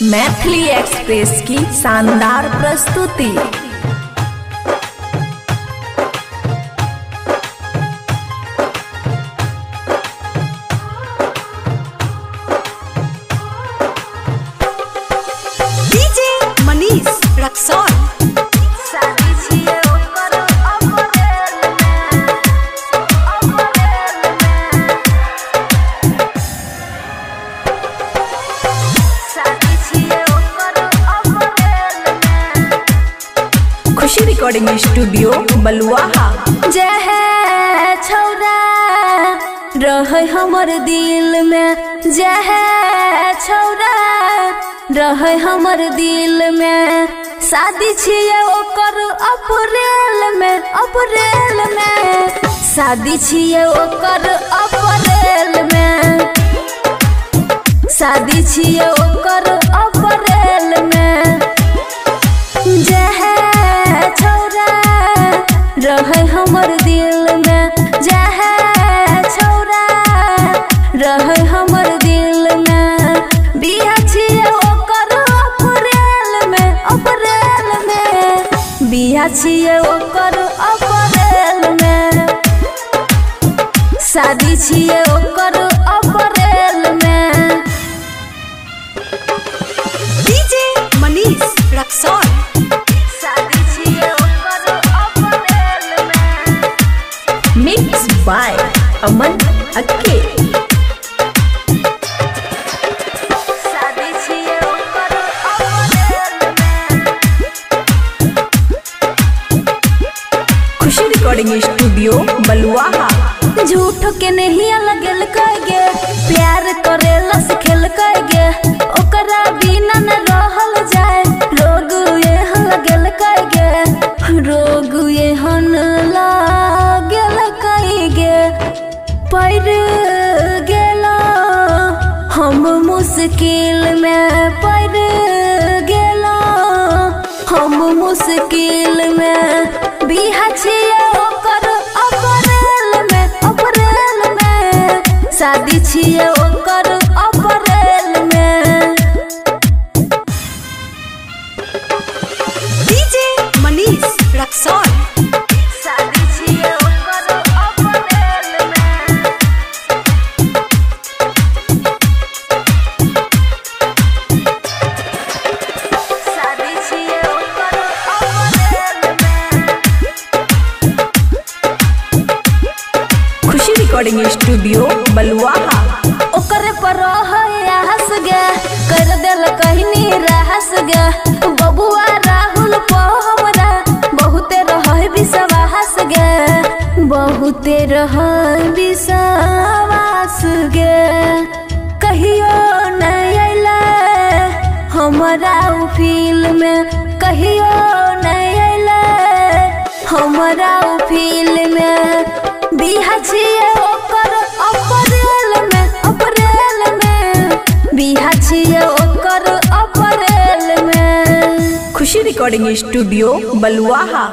Maithili express की शानदार प्रस्तुति। डीजे मनीष रक्सौल। खुशी रिकॉर्डिंग स्टूडियो बलुआहा। जय है छौरा रहे हमर दिल में, जय है छौरा रहे हमर दिल में। शादी छिए ओकर अप्रैल में, अप्रैल में शादी छिए ओकर अप्रैल में, शादी छिए ओकर अप्रैल में। जय है छौरा रहे हमर दिल में, जय है छौरा रहे हमर दिल में। बियाह छिए ओकर अप्रैल में, अप्रैल में बियाह छिए ओकर अप्रैल में, शादी छिए ओकर अप्रैल में। DJ Manish Raxaul. Mix by Aman Akke. Khushi recording studio Baluaha. झूठो के नहीं लगल कगे, प्यार करेला सिखेल कगे। ओकरा बिना न रहल जाए, रोग एहन लगल कगे, रोग एहन लागल कगे। पड़ गेला हम मुश्किल में, पड़ गेला हम मुश्किल में। बियाह छिए ओकर अप्रैल में, अप्रैल में शादी छिए ओकर अप्रैल में। डीजे मनीष रक्सौल। शादी छिए ओकर अप्रैल में। शादी छिए ओकर अप्रैल में। खुशी रिकॉर्डिंग स्टूडियो बलुआहा। ओकर पर हंस गे, कर दिल कहनी रहस गे। बबुआ राहुल हमरा बहुते रह विश्वास गे, बहुते रह विश्वास गे। कहियो नहीं अइले हमरा उ फील में, कहियो नहीं अइले हमरा उ फील में। बियाह छिए ओकर अप्रैल में, अप्रैल में बियाह छिए ओकर अप्रैल में। खुशी रिकॉर्डिंग स्टूडियो बलुआहा।